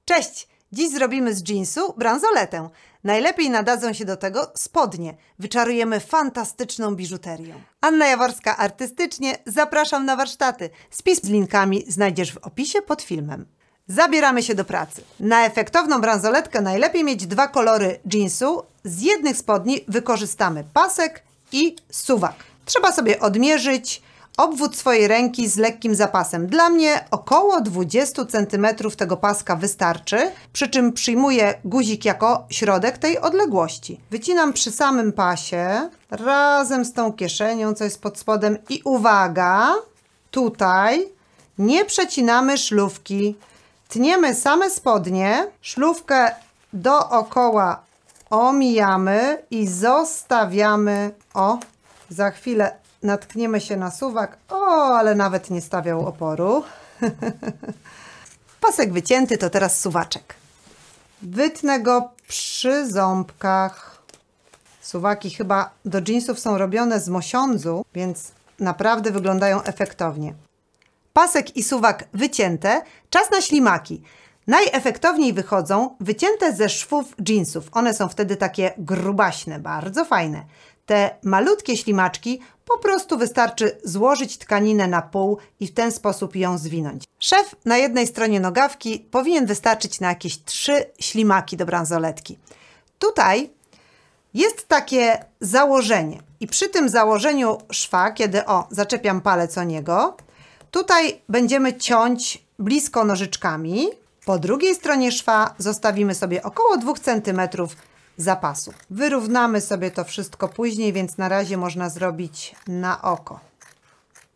Cześć! Dziś zrobimy z jeansu bransoletę. Najlepiej nadadzą się do tego spodnie. Wyczarujemy fantastyczną biżuterią. Anna Jaworska Artystycznie. Zapraszam na warsztaty. Spis z linkami znajdziesz w opisie pod filmem. Zabieramy się do pracy. Na efektowną bransoletkę najlepiej mieć dwa kolory jeansu. Z jednych spodni wykorzystamy pasek i suwak. Trzeba sobie odmierzyć obwód swojej ręki z lekkim zapasem. Dla mnie około 20 cm tego paska wystarczy, przy czym przyjmuję guzik jako środek tej odległości. Wycinam przy samym pasie, razem z tą kieszenią, co jest pod spodem i uwaga, tutaj nie przecinamy szlufki. Tniemy same spodnie, szlufkę dookoła omijamy i zostawiamy, za chwilę natkniemy się na suwak, ale nawet nie stawiał oporu. Pasek wycięty, to teraz suwaczek. Wytnę go przy ząbkach. Suwaki chyba do jeansów są robione z mosiądzu, więc naprawdę wyglądają efektownie. Pasek i suwak wycięte, czas na ślimaki. Najefektowniej wychodzą wycięte ze szwów jeansów. One są wtedy takie grubaśne, bardzo fajne. Te malutkie ślimaczki po prostu wystarczy złożyć tkaninę na pół i w ten sposób ją zwinąć. Szef na jednej stronie nogawki powinien wystarczyć na jakieś 3 ślimaki do bransoletki. Tutaj jest takie założenie i przy tym założeniu szwa, kiedy zaczepiam palec o niego, tutaj będziemy ciąć blisko nożyczkami. Po drugiej stronie szwa zostawimy sobie około 2 cm zapasu. Wyrównamy sobie to wszystko później, więc na razie można zrobić na oko.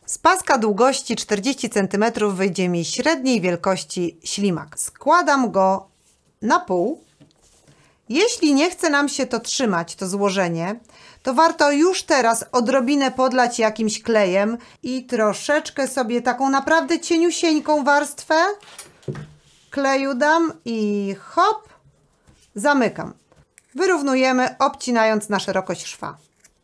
Z paska długości 40 cm wyjdzie mi średniej wielkości ślimak. Składam go na pół. Jeśli nie chce nam się to trzymać, to złożenie, to warto już teraz odrobinę podlać jakimś klejem i troszeczkę sobie taką naprawdę cieniusieńką warstwę kleju dam i hop, zamykam. Wyrównujemy, obcinając na szerokość szwa.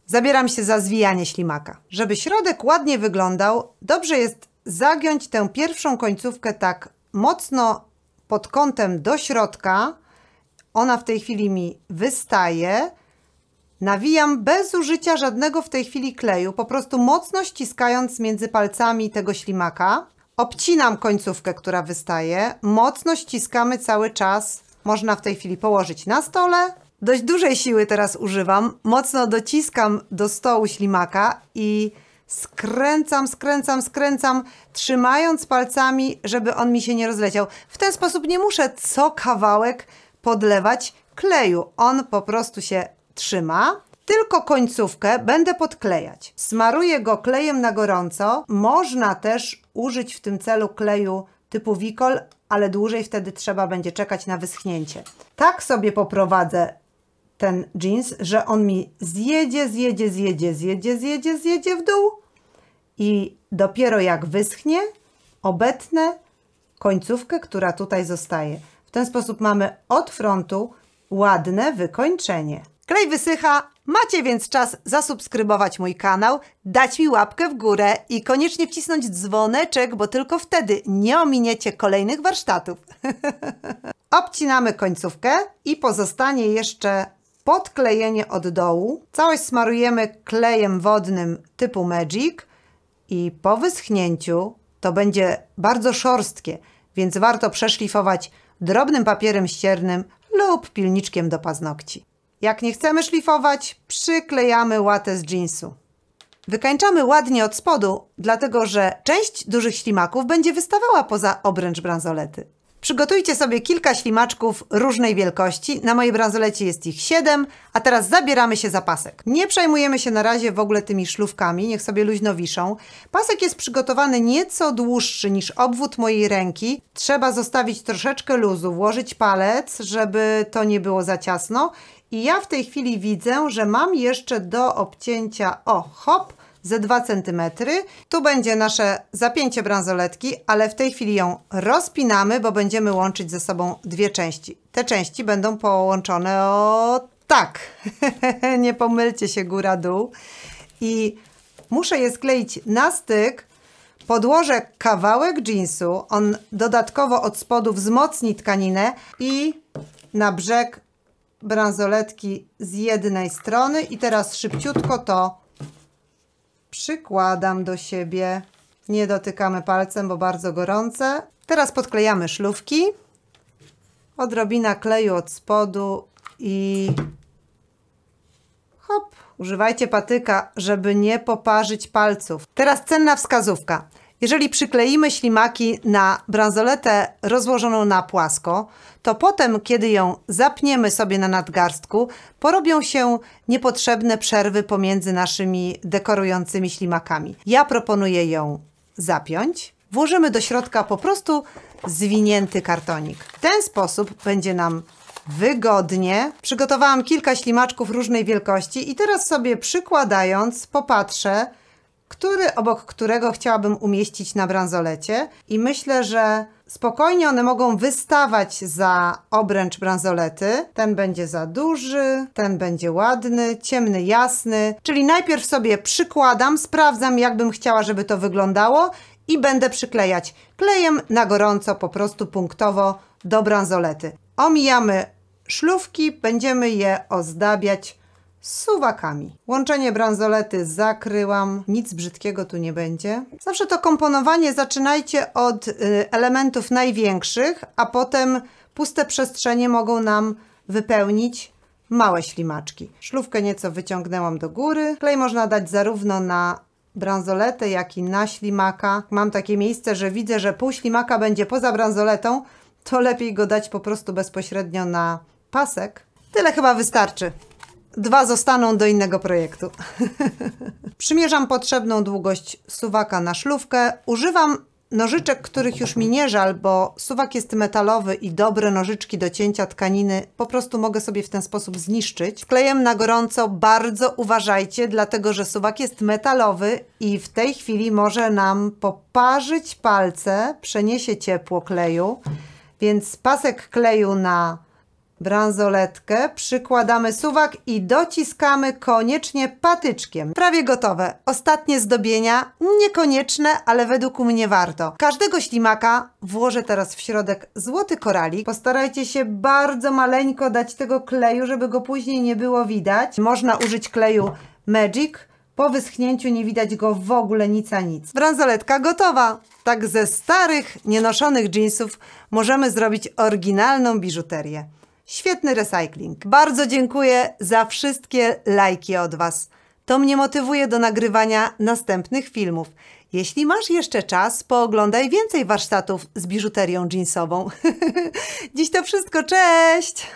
Zabieram się za zwijanie ślimaka. Żeby środek ładnie wyglądał, dobrze jest zagiąć tę pierwszą końcówkę tak mocno pod kątem do środka. Ona w tej chwili mi wystaje. Nawijam bez użycia żadnego w tej chwili kleju, po prostu mocno ściskając między palcami tego ślimaka. Obcinam końcówkę, która wystaje. Mocno ściskamy cały czas. Można w tej chwili położyć na stole. Dość dużej siły teraz używam. Mocno dociskam do stołu ślimaka i skręcam, trzymając palcami, żeby on mi się nie rozleciał. W ten sposób nie muszę co kawałek podlewać kleju. On po prostu się trzyma. Tylko końcówkę będę podklejać. Smaruję go klejem na gorąco. Można też użyć w tym celu kleju typu Wicol, ale dłużej wtedy trzeba będzie czekać na wyschnięcie. Tak sobie poprowadzę ten jeans, że on mi zjedzie w dół i dopiero jak wyschnie, obetnę końcówkę, która tutaj zostaje. W ten sposób mamy od frontu ładne wykończenie. Klej wysycha, macie więc czas zasubskrybować mój kanał, dać mi łapkę w górę i koniecznie wcisnąć dzwoneczek, bo tylko wtedy nie ominiecie kolejnych warsztatów. Obcinamy końcówkę i pozostanie jeszcze podklejenie od dołu. Całość smarujemy klejem wodnym typu Magic i po wyschnięciu to będzie bardzo szorstkie, więc warto przeszlifować drobnym papierem ściernym lub pilniczkiem do paznokci. Jak nie chcemy szlifować, przyklejamy łatę z jeansu. Wykańczamy ładnie od spodu, dlatego że część dużych ślimaków będzie wystawała poza obręcz bransolety. Przygotujcie sobie kilka ślimaczków różnej wielkości. Na mojej bransolecie jest ich 7, a teraz zabieramy się za pasek. Nie przejmujemy się na razie w ogóle tymi szlufkami, niech sobie luźno wiszą. Pasek jest przygotowany nieco dłuższy niż obwód mojej ręki. Trzeba zostawić troszeczkę luzu, włożyć palec, żeby to nie było za ciasno. I ja w tej chwili widzę, że mam jeszcze do obcięcia, ze 2 cm. Tu będzie nasze zapięcie bransoletki, ale w tej chwili ją rozpinamy, bo będziemy łączyć ze sobą dwie części. Te części będą połączone tak. Nie pomylcie się góra-dół. I muszę je skleić na styk, Podłożę kawałek jeansu, on dodatkowo od spodu wzmocni tkaninę i na brzeg bransoletki z jednej strony i teraz szybciutko to przykładam do siebie. Nie dotykamy palcem, bo bardzo gorące. Teraz podklejamy szlufki. Odrobina kleju od spodu i hop. Używajcie patyka, żeby nie poparzyć palców. Teraz cenna wskazówka. Jeżeli przykleimy ślimaki na bransoletę rozłożoną na płasko, to potem, kiedy ją zapniemy sobie na nadgarstku, porobią się niepotrzebne przerwy pomiędzy naszymi dekorującymi ślimakami. Ja proponuję ją zapiąć. Włożymy do środka po prostu zwinięty kartonik. W ten sposób będzie nam wygodnie. Przygotowałam kilka ślimaczków różnej wielkości i teraz sobie przykładając popatrzę, który obok którego chciałabym umieścić na bransolecie i myślę, że spokojnie one mogą wystawać za obręcz bransolety. Ten będzie za duży, ten będzie ładny, ciemny, jasny. Czyli najpierw sobie przykładam, sprawdzam jak bym chciała, żeby to wyglądało i będę przyklejać klejem na gorąco, po prostu punktowo do bransolety. Omijamy szlufki, będziemy je ozdabiać suwakami. Łączenie bransolety zakryłam, nic brzydkiego tu nie będzie. Zawsze to komponowanie zaczynajcie od elementów największych, a potem puste przestrzenie mogą nam wypełnić małe ślimaczki. Szlufkę nieco wyciągnęłam do góry. Klej można dać zarówno na bransoletę, jak i na ślimaka. Mam takie miejsce, że widzę, że pół ślimaka będzie poza bransoletą, to lepiej go dać po prostu bezpośrednio na pasek. Tyle chyba wystarczy. 2 zostaną do innego projektu. Przymierzam potrzebną długość suwaka na szlufkę. Używam nożyczek, których już mi nie żal, bo suwak jest metalowy i dobre nożyczki do cięcia tkaniny po prostu mogę sobie w ten sposób zniszczyć. Klejem na gorąco bardzo uważajcie, dlatego że suwak jest metalowy i w tej chwili może nam poparzyć palce, przeniesie ciepło kleju, więc pasek kleju na bransoletkę, przykładamy suwak i dociskamy koniecznie patyczkiem. Prawie gotowe. Ostatnie zdobienia, niekonieczne, ale według mnie warto. Każdego ślimaka włożę teraz w środek złoty koralik. Postarajcie się bardzo maleńko dać tego kleju, żeby go później nie było widać. Można użyć kleju Magic. Po wyschnięciu nie widać go w ogóle nic a nic. Bransoletka gotowa. Tak ze starych, nienoszonych jeansów możemy zrobić oryginalną biżuterię. Świetny recykling. Bardzo dziękuję za wszystkie lajki od Was. To mnie motywuje do nagrywania następnych filmów. Jeśli masz jeszcze czas, pooglądaj więcej warsztatów z biżuterią jeansową. Dziś to wszystko, cześć!